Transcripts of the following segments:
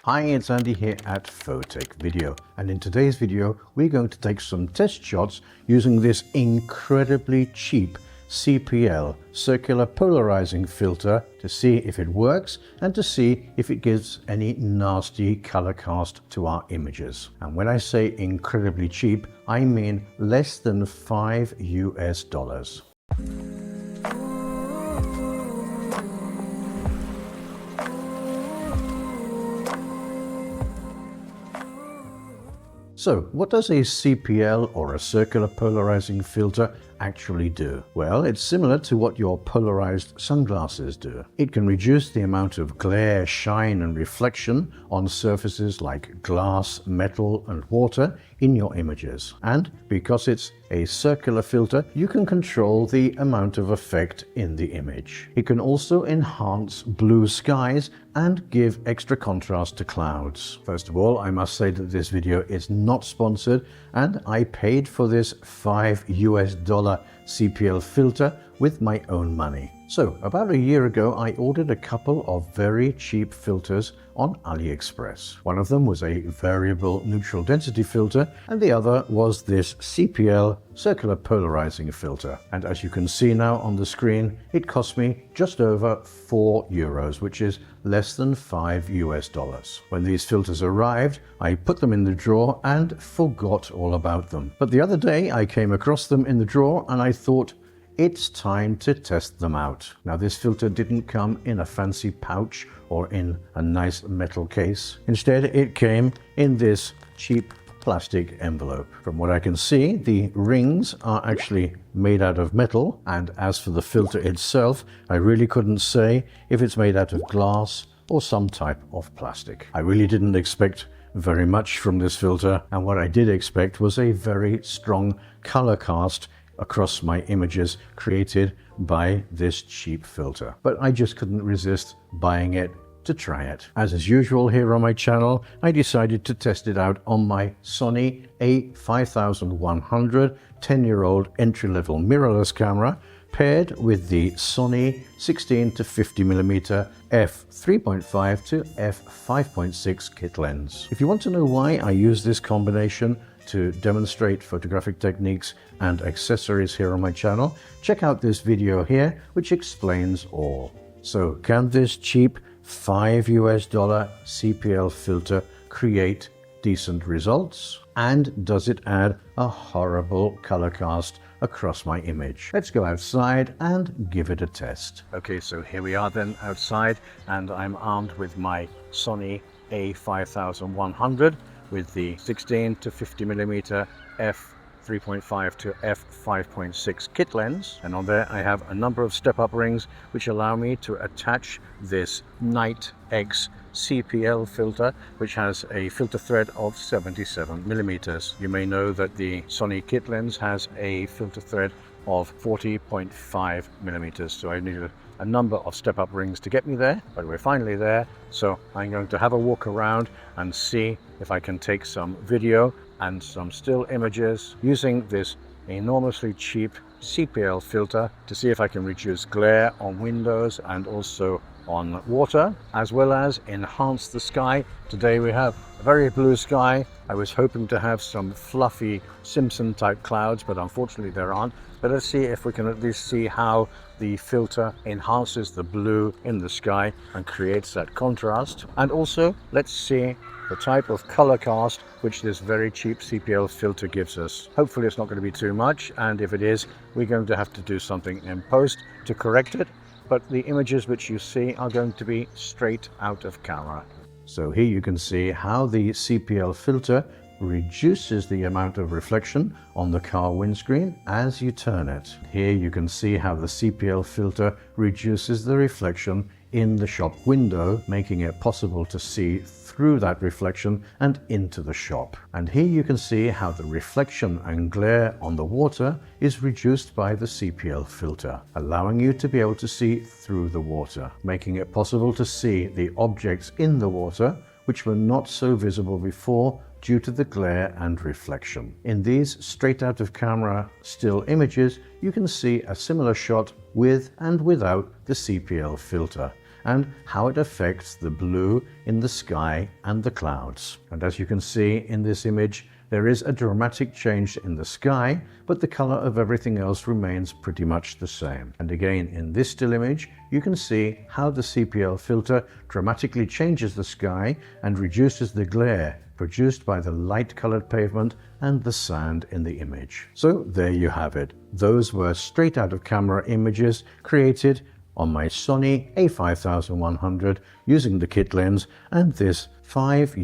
Hi, it's Andy here at Photech Video, and in today's video we're going to take some test shots using this incredibly cheap CPL circular polarizing filter to see if it works and to see if it gives any nasty color cast to our images. And when I say incredibly cheap, I mean less than $5 US. So, what does a CPL or a circular polarizing filter actually do? Well, it's similar to what your polarized sunglasses do. It can reduce the amount of glare, shine and reflection on surfaces like glass, metal and water in your images. And because it's a circular filter, you can control the amount of effect in the image. It can also enhance blue skies and give extra contrast to clouds. First of all, I must say that this video is not sponsored, and I paid for this $5 US CPL filter with my own money. So about a year ago, I ordered a couple of very cheap filters on AliExpress. One of them was a variable neutral density filter, and the other was this CPL circular polarizing filter. And as you can see now on the screen, it cost me just over €4, which is less than $5 US. When these filters arrived, I put them in the drawer and forgot all about them. But the other day I came across them in the drawer and I thought, it's time to test them out. Now, this filter didn't come in a fancy pouch or in a nice metal case. Instead, it came in this cheap plastic envelope. From what I can see, the rings are actually made out of metal, and as for the filter itself, I really couldn't say if it's made out of glass or some type of plastic. I really didn't expect very much from this filter, and what I did expect was a very strong color cast across my images created by this cheap filter. But I just couldn't resist buying it to try it. As is usual here on my channel, I decided to test it out on my Sony a5100 10-year-old entry-level mirrorless camera paired with the Sony 16 to 50mm f3.5 to f5.6 kit lens. If you want to know why I use this combination to demonstrate photographic techniques and accessories here on my channel, check out this video here, which explains all. So, can this cheap $5 US CPL filter create decent results? And does it add a horrible color cast across my image? Let's go outside and give it a test. Okay, so here we are then outside, and I'm armed with my Sony a5100 with the 16 to 50mm f3.5 to f5.6 kit lens, and on there I have a number of step-up rings which allow me to attach this KnightX CPL filter, which has a filter thread of 77mm. You may know that the Sony kit lens has a filter thread of 40.5mm, so I needed a number of step-up rings to get me there, but we're finally there. So I'm going to have a walk around and see if I can take some video and some still images using this enormously cheap CPL filter to see if I can reduce glare on windows and also on water, as well as enhance the sky. Today we have a very blue sky. I was hoping to have some fluffy Simpson type clouds, but unfortunately there aren't. But let's see if we can at least see how the filter enhances the blue in the sky and creates that contrast. And also let's see the type of color cast which this very cheap CPL filter gives us. Hopefully it's not going to be too much, and if it is, we're going to have to do something in post to correct it. But the images which you see are going to be straight out of camera. So here you can see how the CPL filter reduces the amount of reflection on the car windscreen as you turn it. Here you can see how the CPL filter reduces the reflection in the shop window, making it possible to see through that reflection and into the shop. And here you can see how the reflection and glare on the water is reduced by the CPL filter, allowing you to be able to see through the water, making it possible to see the objects in the water which were not so visible before due to the glare and reflection. In these straight out of camera still images, you can see a similar shot with and without the CPL filter. and how it affects the blue in the sky and the clouds. And as you can see in this image, there is a dramatic change in the sky, but the color of everything else remains pretty much the same. And again, in this still image, you can see how the CPL filter dramatically changes the sky and reduces the glare produced by the light-colored pavement and the sand in the image. So there you have it. Those were straight out of camera images created on my Sony a5100 using the kit lens and this $5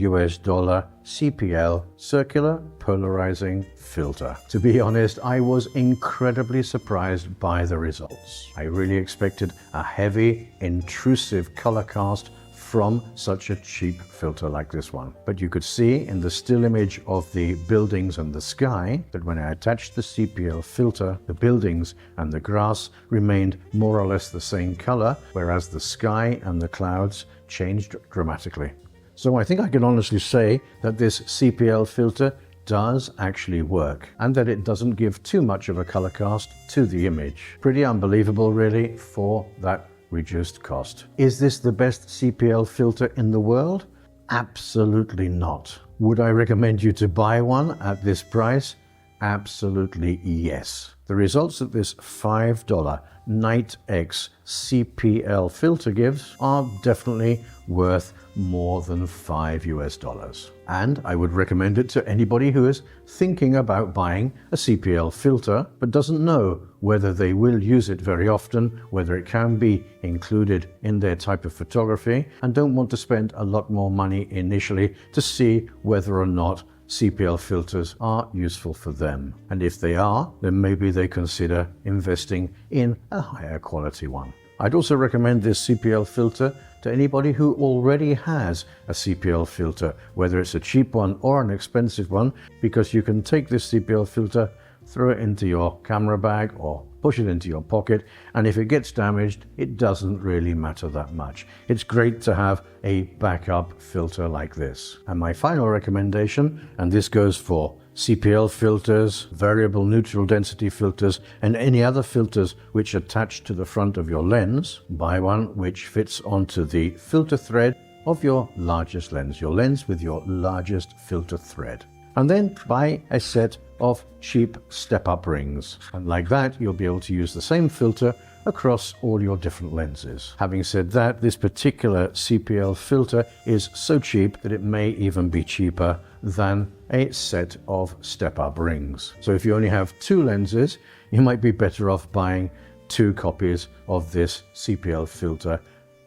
CPL circular polarizing filter. To be honest, I was incredibly surprised by the results. I really expected a heavy, intrusive color cast from such a cheap filter like this one. But you could see in the still image of the buildings and the sky that when I attached the CPL filter, the buildings and the grass remained more or less the same color, whereas the sky and the clouds changed dramatically. So I think I can honestly say that this CPL filter does actually work and that it doesn't give too much of a color cast to the image. Pretty unbelievable really for that reduced cost. Is this the best CPL filter in the world? Absolutely not. Would I recommend you to buy one at this price? Absolutely yes. The results that this $5 KnightX CPL filter gives are definitely worth more than $5. And I would recommend it to anybody who is thinking about buying a CPL filter but doesn't know whether they will use it very often, whether it can be included in their type of photography, and don't want to spend a lot more money initially to see whether or not CPL filters are useful for them. And if they are, then maybe they consider investing in a higher quality one. I'd also recommend this CPL filter to anybody who already has a CPL filter, whether it's a cheap one or an expensive one, because you can take this CPL filter, throw it into your camera bag or push it into your pocket, and if it gets damaged, it doesn't really matter that much. It's great to have a backup filter like this. And my final recommendation, and this goes for CPL filters, variable neutral density filters, and any other filters which attach to the front of your lens, buy one which fits onto the filter thread of your largest lens with your largest filter thread. And then buy a set of cheap step-up rings. And like that, you'll be able to use the same filter across all your different lenses. Having said that, this particular CPL filter is so cheap that it may even be cheaper than a set of step-up rings. So if you only have two lenses, you might be better off buying 2 copies of this CPL filter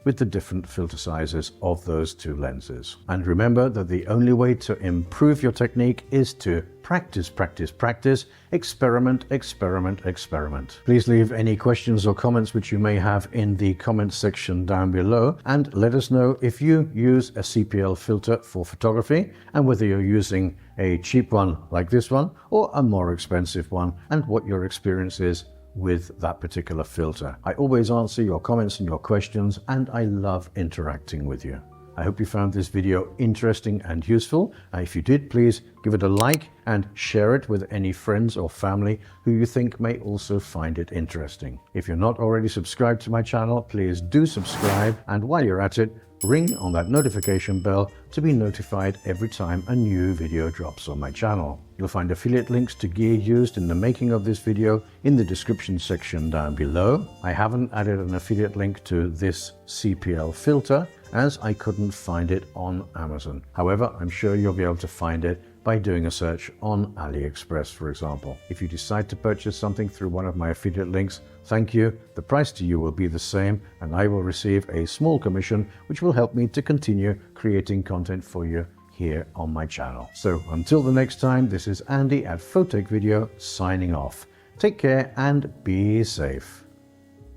with the different filter sizes of those 2 lenses. And remember that the only way to improve your technique is to practice, practice, practice, experiment, experiment, experiment. Please leave any questions or comments which you may have in the comment section down below, and let us know if you use a CPL filter for photography and whether you're using a cheap one like this one or a more expensive one, and what your experience is with that particular filter. I always answer your comments and your questions, and I love interacting with you. I hope you found this video interesting and useful. If you did, please give it a like and share it with any friends or family who you think may also find it interesting. If you're not already subscribed to my channel, please do subscribe, and while you're at it, ring on that notification bell to be notified every time a new video drops on my channel. You'll find affiliate links to gear used in the making of this video in the description section down below. I haven't added an affiliate link to this CPL filter as I couldn't find it on Amazon. However, I'm sure you'll be able to find it by doing a search on AliExpress, for example. If you decide to purchase something through one of my affiliate links, thank you. The price to you will be the same, and I will receive a small commission, which will help me to continue creating content for you here on my channel. So until the next time, this is Andy at Photech Video signing off. Take care and be safe.